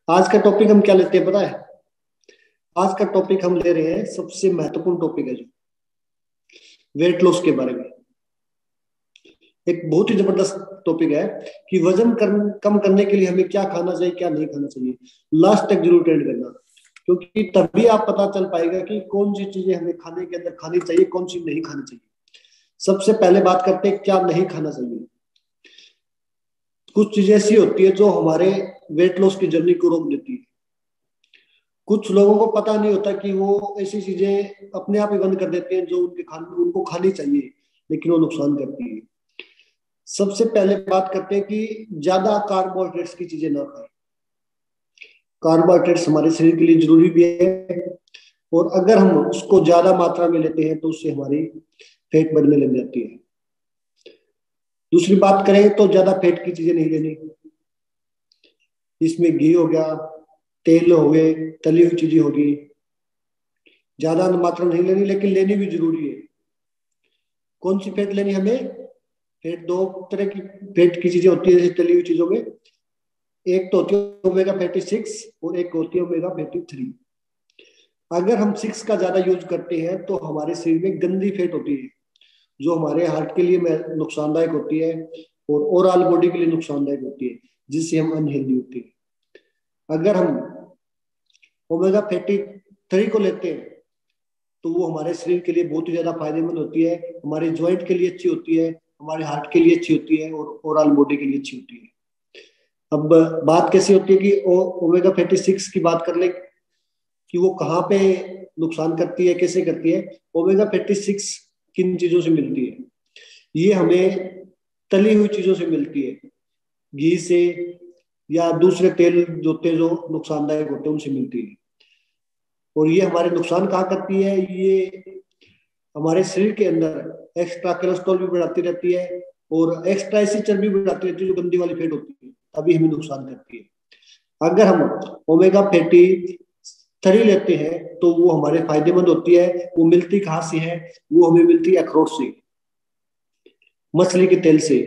आज का टॉपिक हम क्या लेते हैं पता है? आज का टॉपिक हम ले रहे हैं, सबसे महत्वपूर्ण टॉपिक है जो वेट लॉस के बारे में। एक बहुत ही जबरदस्त टॉपिक है कि कम करने के लिए हमें क्या खाना चाहिए, क्या नहीं खाना चाहिए। लास्ट तक जरूर अटेंड करना, क्योंकि तभी आप पता चल पाएगा कि कौन सी चीजें हमें खाने के अंदर खानी चाहिए, कौन सी नहीं खानी चाहिए। सबसे पहले बात करते हैं क्या नहीं खाना चाहिए। कुछ चीजें ऐसी होती है जो हमारे वेट लॉस की जर्नी को रोक देती है। कुछ लोगों को पता नहीं होता कि वो ऐसी चीजें अपने आप ही बंद कर देते हैं जो उनको खानी चाहिए, लेकिन वो नुकसान करती है। सबसे पहले बात करते हैं कि ज्यादा कार्बोहाइड्रेट्स की चीजें ना खाएं। कार्बोहाइड्रेट्स हमारे शरीर के लिए जरूरी भी है, और अगर हम उसको ज्यादा मात्रा में लेते हैं तो उससे हमारी फैट बढ़ने लग जाती है। दूसरी बात करें तो ज्यादा फैट की चीजें नहीं लेनी। इसमें घी हो गया, तेल हो गए, तली हुई चीजें होगी। ज्यादा मात्रा नहीं लेनी, लेकिन लेनी भी जरूरी है। कौन सी फैट लेनी हमें? फैट दो तरह की फैट की चीजें होती है जैसे तली हुई चीजों में। एक तो होती है ओमेगा फैटी 6 और एक होती है ओमेगा फैटी 3। अगर हम 6 का ज्यादा यूज करते हैं तो हमारे शरीर में गंदी फैट होती है, जो हमारे हार्ट के लिए नुकसानदायक होती है और ओवरऑल बॉडी के लिए नुकसानदायक होती है, जिससे हम अनहेल्दी होते हैं। अगर हम ओमेगा फैटी 3 को लेते हैं तो वो हमारे शरीर के लिए बहुत ही ज्यादा फायदेमंद होती है। हमारे ज्वाइंट के लिए अच्छी होती है, हमारे हार्ट के लिए अच्छी होती है और ओवरऑल बॉडी के लिए अच्छी होती है। अब बात कैसी होती है कि ओमेगा फैटी 6 की बात कर ले कि वो कहाँ पे नुकसान करती है, कैसे करती है। ओमेगा फैटी 6 किन चीजों से मिलती है? ये हमें तली हुई चीजों से मिलती है, घी से या दूसरे तेल जो होते हैं जो नुकसानदायक होते हैं उनसे मिलती है। और ये हमारे नुकसान कहाँ करती है? ये हमारे शरीर के अंदर एक्स्ट्रा कोलेस्ट्रॉल भी बढ़ाती रहती है और एक्स्ट्रा ऐसी चर्बी बढ़ाती रहती है जो गंदी वाली फैट होती है, तभी हमें नुकसान करती है। अगर हम ओमेगा फैटी 3 लेते हैं तो वो हमारे फायदेमंद होती है। वो मिलती कहाँ से है? वो हमें मिलती है अखरोट से, मछली के तेल से,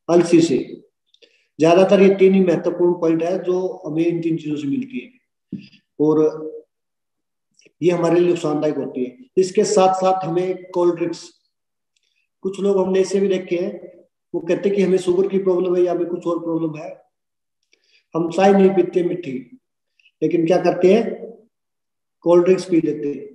अलसी से। ज्यादातर ये तीन ही महत्वपूर्ण पॉइंट है जो हमें इन तीन चीजों से मिलती है, और ये हमारे लिए नुकसानदायक होती है। इसके साथ साथ हमें कोल्ड ड्रिंक्स, कुछ लोग हमने ऐसे भी देखे हैं, वो कहते हैं कि हमें शुगर की प्रॉब्लम है या हमें कुछ और प्रॉब्लम है, हम चाय नहीं पीते मीठी, लेकिन क्या करते हैं? कोल्ड ड्रिंक्स पी लेते हैं।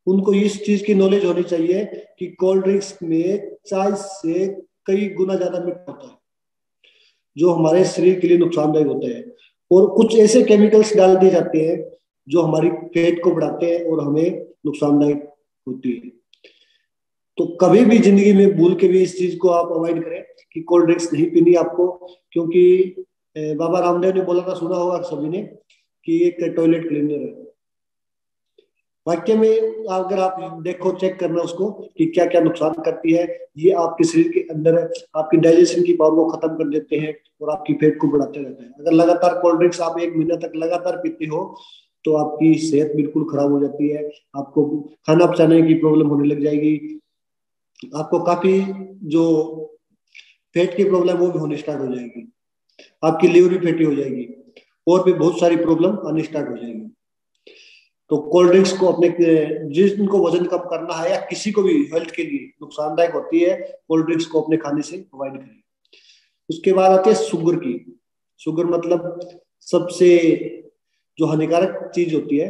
उनको इस चीज की नॉलेज होनी चाहिए कि कोल्ड ड्रिंक्स में चाय से कई गुना ज्यादा मीठा होता है, जो हमारे शरीर के लिए नुकसानदायक होते हैं। और कुछ ऐसे केमिकल्स डाल दिए जाते हैं जो हमारी पेट को बढ़ाते हैं और हमें नुकसानदायक होती है। तो कभी भी जिंदगी में भूल के भी इस चीज को आप अवॉइड करें कि कोल्ड ड्रिंक्स नहीं पीनी आपको, क्योंकि बाबा रामदेव ने बोला था, सुना होगा सभी ने, कि एक टॉयलेट क्लीनर है। वाक्य में अगर आप देखो, चेक करना उसको कि क्या क्या नुकसान करती है। ये आपके शरीर के अंदर आपकी डाइजेशन की पावर को खत्म कर देते हैं और आपकी पेट को बढ़ाते रहते हैं। अगर लगातार कोल्ड ड्रिंक्स आप 1 महीना तक लगातार पीते हो तो आपकी सेहत बिल्कुल खराब हो जाती है। आपको खाना पचाने की प्रॉब्लम होने लग जाएगी। आपको काफी जो पेट की प्रॉब्लम वो भी होनी स्टार्ट हो जाएगी। आपकी लिवर भी फैटी हो जाएगी और भी बहुत सारी प्रॉब्लम आनी स्टार्ट हो जाएगी। तो कोल्ड ड्रिंक्स को अपने, जिनको वजन कम करना है या किसी को भी हेल्थ के लिए नुकसानदायक होती है, कोल्ड ड्रिंक्स को अपने खाने से अवॉइड करें। उसके बाद आती है शुगर की। शुगर मतलब सबसे जो हानिकारक चीज होती है,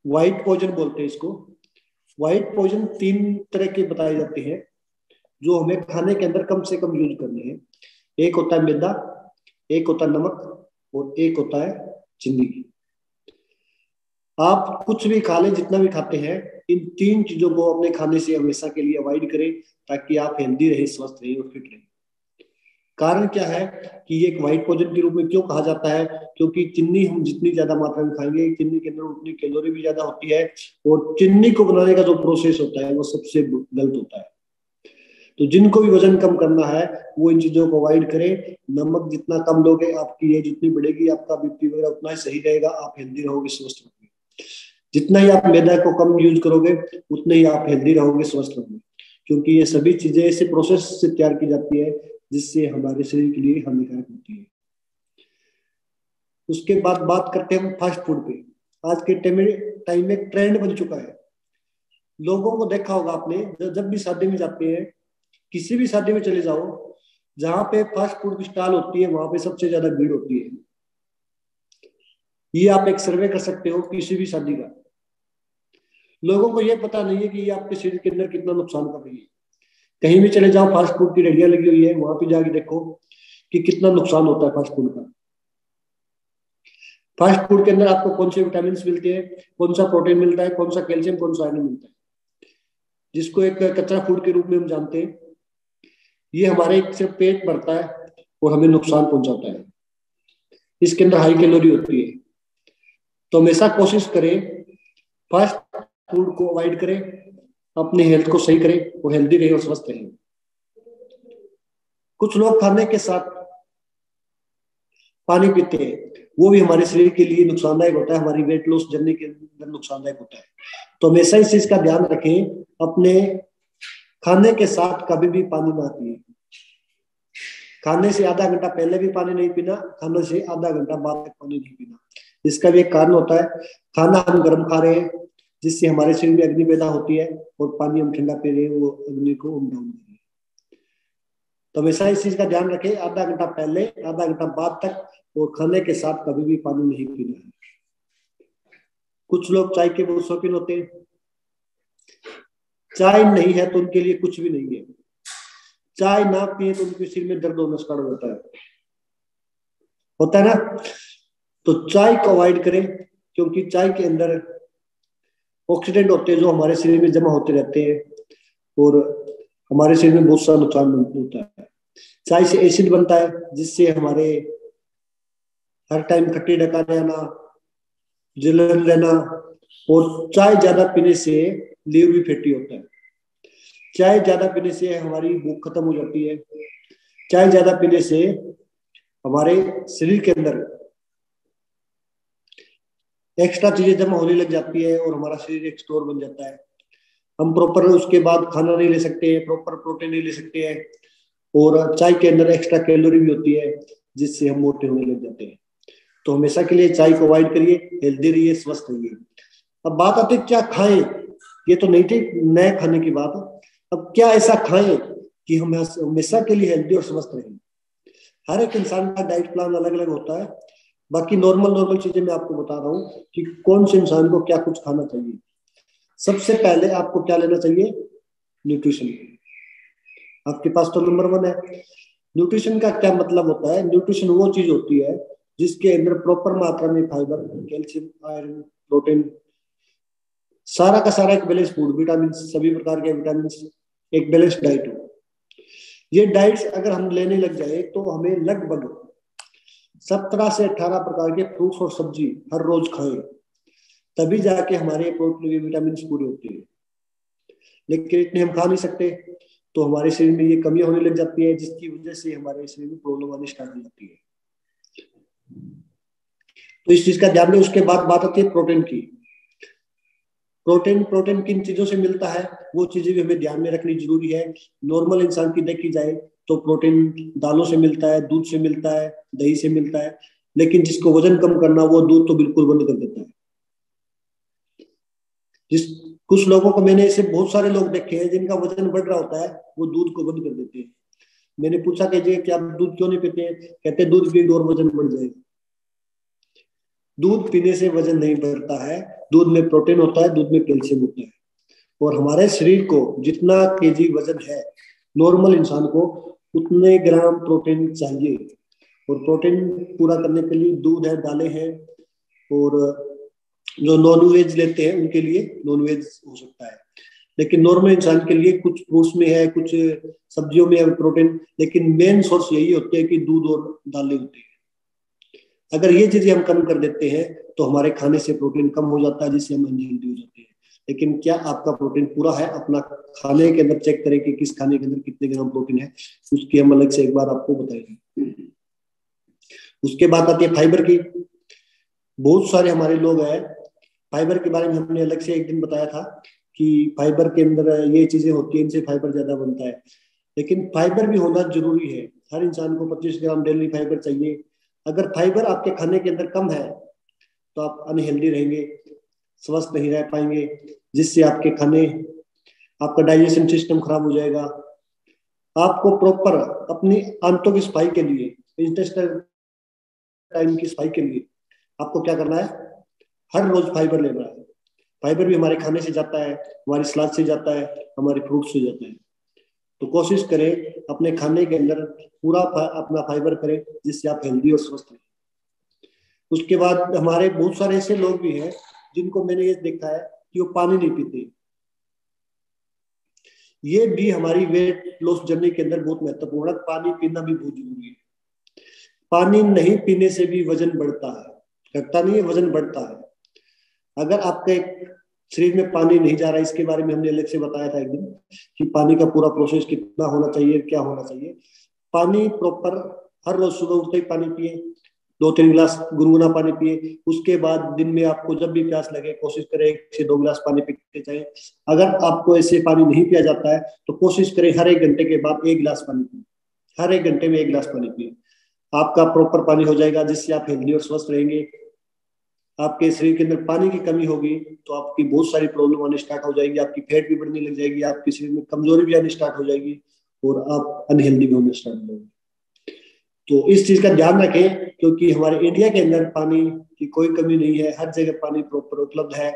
व्हाइट पॉइजन बोलते हैं इसको। व्हाइट पॉइजन 3 तरह के बताए जाते हैं जो हमें खाने के अंदर कम से कम यूज करने हैं। एक होता है मैदा, एक होता है नमक और एक होता है चीनी। आप कुछ भी खा लें, जितना भी खाते हैं, इन 3 चीजों को अपने खाने से हमेशा के लिए अवॉइड करें, ताकि आप हेल्दी रहें, स्वस्थ रहें और फिट रहें। कारण क्या है कि ये एक व्हाइट पॉइजन के रूप में क्यों कहा जाता है? क्योंकि चीनी हम जितनी ज्यादा मात्रा में खाएंगे, चीनी के अंदर उतनी कैलोरी भी ज्यादा होती है, और चीनी को बनाने का जो प्रोसेस होता है वो सबसे गलत होता है। तो जिनको भी वजन कम करना है वो इन चीजों को अवॉइड करें। नमक जितना कम लोगे, आपकी एज जितनी बढ़ेगी, आपका बीपी वगैरह उतना ही सही रहेगा, आप हेल्दी रहोगे, स्वस्थ रहोगे। जितना ही आप मैदा को कम यूज करोगे उतने ही आप हेल्दी रहोगे, स्वस्थ रहोगे, क्योंकि ये सभी चीजें ऐसे प्रोसेस से तैयार की जाती है जिससे हमारे शरीर के लिए हानिकारक होती है। उसके बाद बात करते हैं हम फास्ट फूड पे। आज के टाइम में ट्रेंड बन चुका है। लोगों को देखा होगा आपने, जब भी शादी में जाते हैं, किसी भी शादी में चले जाओ, जहां पे फास्ट फूड की स्टॉल होती है वहां पे सबसे ज्यादा भीड़ होती है। ये आप एक सर्वे कर सकते हो किसी भी शादी का। लोगों को ये पता नहीं है कि ये आपके शरीर के अंदर कितना नुकसान कर रही है। कहीं भी चले जाओ, फास्ट फूड की रेडिया लगी हुई है, वहां पे जाके देखो कि कितना नुकसान होता है फास्ट फूड का। फास्ट फूड के अंदर आपको कौन से विटामिन मिलते हैं, कौन सा प्रोटीन मिलता है, कौन सा कैल्शियम, कौन सा आयरन मिलता है, जिसको एक कच्चा फूड के रूप में हम जानते हैं। ये हमारे सिर्फ पेट भरता है और हमें नुकसान पहुंचाता है। इसके अंदर हाई कैलोरी होती है। तो हमेशा कोशिश करें फास्ट फूड को अवॉइड करें, अपने हेल्थ को सही करें और हेल्दी रहे और स्वस्थ रहें। कुछ लोग खाने के साथ पानी पीते हैं, वो भी हमारे शरीर के लिए नुकसानदायक होता है, हमारी वेट लॉस जर्नी के अंदर नुकसानदायक होता है। तो हमेशा इस चीज का ध्यान रखें, अपने खाने के साथ कभी भी पानी ना पिए। खाने से आधा घंटा पहले भी पानी नहीं पीना, खाने से आधा घंटा बाद तक पानी नहीं पीना। इसका भी एक कारण होता है, खाना हम गर्म खा रहे हैं जिससे हमारे शरीर में अग्नि पैदा होती है, और पानी हम ठंडा पी रहे हैं, वो अग्नि को हम डाउन कर रहे हैं। तो हमेशा इस चीज का ध्यान रखें, आधा घंटा पहले आधा घंटा बाद तक, और खाने के साथ कभी भी पानी नहीं पीना है। कुछ लोग चाय के बहुत शौकीन होते हैं, चाय नहीं है तो उनके लिए कुछ भी नहीं है। चाय ना पिए तो उनके सिर में दर्द होना स्टार्ट होता है ना। तो चाय को अवॉइड करें, क्योंकि चाय के अंदर ऑक्सीडेंट होते हैं जो हमारे शरीर में जमा होते रहते हैं, और हमारे शरीर में बहुत सारा नुकसान होता है। चाय से एसिड बनता है जिससे हमारे हर टाइम खट्टी डका रहना, जलन रहना, और चाय ज्यादा पीने से लीवर भी फैटी होता है। चाय ज्यादा पीने से हमारी भूख खत्म हो जाती है। चाय ज्यादा पीने से हमारे शरीर के अंदर एक्स्ट्रा चीजें जमा होने लग जाती है और हमारा शरीर एक स्टोर बन जाता है। हम प्रॉपर उसके बाद खाना नहीं ले सकते, प्रॉपर प्रोटीन नहीं ले सकते हैं, और चाय के अंदर एक्स्ट्रा कैलोरी भी होती है जिससे हम मोटे होने लग जाते हैं। तो हमेशा के लिए चाय को अवॉइड करिए, हेल्दी रहिए, स्वस्थ रहिए। अब बात आती है क्या खाएं, ये तो नहीं थी नए खाने की बात। अब क्या ऐसा खाएं कि हम हमेशा के लिए हेल्दी और स्वस्थ रहें। हर एक इंसान का डाइट प्लान अलग अलग होता है। बाकी नॉर्मल चीजें मैं आपको बता रहा हूँ कि कौन से इंसान को क्या कुछ खाना चाहिए। सबसे पहले आपको क्या लेना चाहिए, न्यूट्रिशन। आपके पास तो नंबर 1 है। न्यूट्रिशन का क्या मतलब होता है, न्यूट्रिशन वो चीज होती है जिसके अंदर प्रॉपर मात्रा में फाइबर, कैल्शियम, आयरन, प्रोटीन, सारा का सारा एक बैलेंस फूड, विटामिन, सभी प्रकार के विटामिन, एक बैलेंस डाइट हो। ये डाइट्स अगर हम लेने लग जाए तो हमें लगभग 17 से 18 प्रकार के फ्रूट्स और सब्जी हर रोज खाएं, तभी जाके हमारे प्रोटीन विटामिन पूरे होते हैं। लेकिन इतने हम खा नहीं सकते, तो हमारे शरीर में ये कमियां होने लग जाती है, जिसकी वजह से हमारे शरीर में प्रॉब्लम आनी स्टार्ट हो जाती है। तो इस चीज का ध्यान दें। उसके बाद बात आती है प्रोटीन की। प्रोटीन किन चीजों से मिलता है, वो चीजें भी हमें ध्यान में रखनी जरूरी है। नॉर्मल इंसान की देखी जाए तो प्रोटीन दालों से मिलता है, दूध से मिलता है, दही से मिलता है। लेकिन जिसको वजन कम करना, वो दूध तो बिल्कुल बंद कर देता है। कुछ लोगों को मैंने ऐसे बहुत सारे लोग देखे हैं जिनका वजन बढ़ रहा होता है, वो दूध को बंद कर देते हैं। मैंने पूछा कि जी क्या आप दूध क्यों नहीं पीते हैं, कहते दूध पिएंगे और वजन बढ़ जाएगा। दूध पीने से वजन नहीं बढ़ता है। दूध में प्रोटीन होता है, दूध में कैल्शियम होता है, और हमारे शरीर को जितना केजी वजन है नॉर्मल इंसान को, उतने ग्राम प्रोटीन चाहिए। और प्रोटीन पूरा करने के लिए दूध है, दालें हैं, और जो नॉन वेज लेते हैं उनके लिए नॉन वेज हो सकता है। लेकिन नॉर्मल इंसान के लिए कुछ फ्रूट्स में है, कुछ सब्जियों में है प्रोटीन, लेकिन मेन सोर्स यही होते हैं कि दूध और दालें होती है। अगर ये चीजें हम कम कर देते हैं तो हमारे खाने से प्रोटीन कम हो जाता है, जिससे हम अनहेल्दी हो जाते हैं। लेकिन क्या आपका प्रोटीन पूरा है, अपना खाने के अंदर चेक करें कि किस खाने के अंदर कितने ग्राम प्रोटीन है, उसकी हम अलग से एक बार आपको बताएंगे। उसके बाद आती है फाइबर की। बहुत सारे हमारे लोग हैं, फाइबर के बारे में हमने अलग से एक दिन बताया था कि फाइबर के अंदर ये चीजें होती है, इनसे फाइबर ज्यादा बनता है। लेकिन फाइबर भी होना जरूरी है। हर इंसान को 25 ग्राम डेली फाइबर चाहिए। अगर फाइबर आपके खाने के अंदर कम है तो आप अनहेल्दी रहेंगे, स्वस्थ नहीं रह पाएंगे, जिससे आपके खाने, आपका डाइजेशन सिस्टम खराब हो जाएगा। आपको प्रॉपर अपनी आंतों की सफाई के लिए, इंटेस्टाइल टाइम की सफाई के लिए आपको क्या करना है, हर रोज फाइबर लेना है। फाइबर भी हमारे खाने से जाता है, हमारी सलाद से जाता है, हमारे फ्रूट से जाता है। तो कोशिश करें अपने खाने के अंदर पूरा अपना फाइबर करें, जिससे आप हेल्दी और स्वस्थ रहें। उसके बाद हमारे बहुत सारे ऐसे लोग भी हैं जिनको मैंने ये देखा है कि वो पानी नहीं पीते। ये भी हमारी वेट लॉस जर्नी के अंदर बहुत महत्वपूर्ण है। पानी पीना भी बहुत जरूरी है। पानी नहीं पीने से भी वजन बढ़ता है, घटता नहीं है, वजन बढ़ता है। अगर आपके शरीर में पानी नहीं जा रहा है, इसके बारे में हमने अलग से बताया था एक दिन कि पानी का पूरा प्रोसेस कितना होना चाहिए, क्या होना चाहिए। पानी प्रॉपर हर रोज सुबह उठते ही पानी पिए, 2-3 गिलास गुनगुना पानी पिए। उसके बाद दिन में आपको जब भी प्यास लगे कोशिश करें 1 से 2 गिलास पानी पीते जाए। अगर आपको ऐसे पानी नहीं पिया जाता है तो कोशिश करें हर 1 घंटे के बाद 1 गिलास पानी पिए, हर 1 घंटे में 1 गिलास पानी पिए। आपका प्रॉपर पानी हो जाएगा, जिससे आप हेल्दी और स्वस्थ रहेंगे। आपके शरीर के अंदर पानी की कमी होगी तो आपकी बहुत सारी प्रॉब्लम आने स्टार्ट हो जाएगी, आपकी फैट भी बढ़ने लग जाएगी, आपके शरीर में कमजोरी भी आनी स्टार्ट हो जाएगी और आप अनहेल्दी भी होने स्टार्ट हो जाएंगे। तो इस चीज का ध्यान रखें, क्योंकि हमारे इंडिया के अंदर पानी की कोई कमी नहीं है, हर जगह पानी प्रॉपर उपलब्ध है।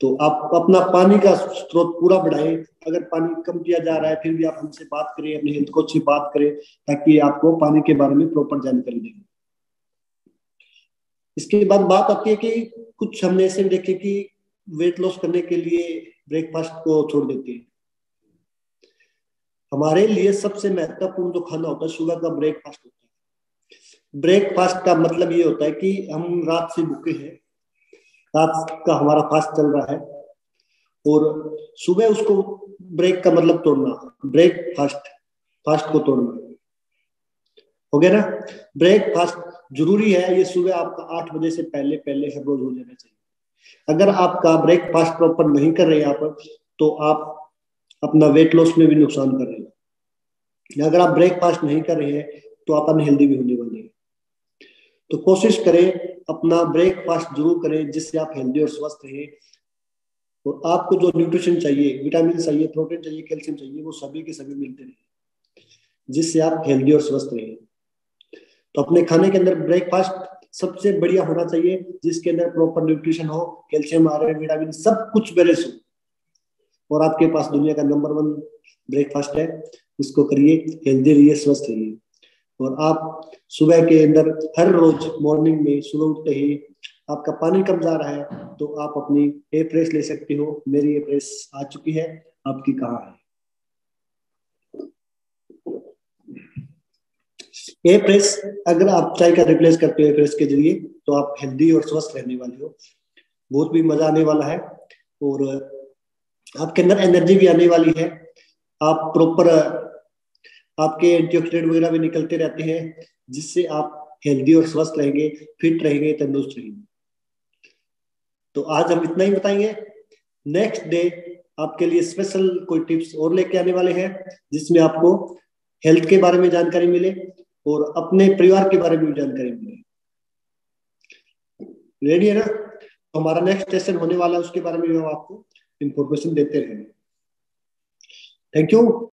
तो आप अपना पानी का स्रोत पूरा बढ़ाएं। अगर पानी कम किया जा रहा है फिर भी आप हमसे बात करें, अपने हेल्थ कोच से बात करें, ताकि आपको पानी के बारे में प्रॉपर जानकारी दें। इसके बाद बात आती है कि कुछ हमने ऐसे देखे कि वेट लॉस करने के लिए ब्रेकफास्ट को छोड़ देते हैं। हमारे लिए सबसे महत्वपूर्ण जो खाना होता है सुबह का ब्रेकफास्ट होता है। ब्रेकफास्ट का मतलब ये होता है कि हम रात से भूखे हैं, रात का हमारा फास्ट चल रहा है और सुबह उसको ब्रेक का मतलब तोड़ना, ब्रेकफास्ट, फास्ट को तोड़ना, हो गया ना। ब्रेकफास्ट जरूरी है, ये सुबह आपका 8 बजे से पहले पहले हर रोज हो जाना चाहिए। अगर आपका ब्रेकफास्ट प्रॉपर नहीं कर रहे हैं आप, तो आप अपना वेट लॉस में भी नुकसान कर रहे हैं। अगर आप ब्रेकफास्ट नहीं कर रहे हैं तो आप अनहेल्दी भी होने वाले हैं। तो कोशिश करें अपना ब्रेकफास्ट जरूर करें, जिससे आप हेल्दी और स्वस्थ रहें। और आपको जो न्यूट्रिशन चाहिए, विटामिन चाहिए, प्रोटीन चाहिए, कैल्शियम चाहिए, वो सभी के सभी मिलते रहे, जिससे आप हेल्दी और स्वस्थ रहें। तो अपने खाने के अंदर ब्रेकफास्ट सबसे बढ़िया होना चाहिए, जिसके अंदर प्रॉपर न्यूट्रिशन हो, कैल्शियम, आयरन, विटामिन सब कुछ बैलेंस हो। और आपके पास दुनिया का नंबर 1 ब्रेकफास्ट है, उसको करिए, हेल्दी रहिए, स्वस्थ रहिए। और आप सुबह के अंदर हर रोज मॉर्निंग में सुबह उठते ही आपका पानी कम जा रहा है तो आप अपनी ए प्रेस ले सकते हो। मेरी ए प्रेस आ चुकी है, आपकी कहाँ है? ए प्रेस अगर आप चाय का रिप्लेस करते हो ए प्रेस के जरिए, तो आप हेल्दी और स्वस्थ रहने वाले हो। बहुत भी मजा आने वाला है और आपके अंदर एनर्जी भी आने वाली है। आप प्रॉपर, आपके एंटीऑक्सीडेंट वगैरह भी निकलते रहते हैं, जिससे आप हेल्दी और स्वस्थ रहेंगे, फिट रहेंगे, तंदुरुस्त रहेंगे। तो आज हम इतना ही बताएंगे। नेक्स्ट डे आपके लिए स्पेशल कोई टिप्स और लेके आने वाले हैं, जिसमें आपको हेल्थ के बारे में जानकारी मिले और अपने परिवार के बारे में भी जानकारी मिले। रेडी है ना? तो हमारा नेक्स्ट सेशन होने वाला है, उसके बारे में हम आपको इंफॉर्मेशन देते रहेंगे। Thank you.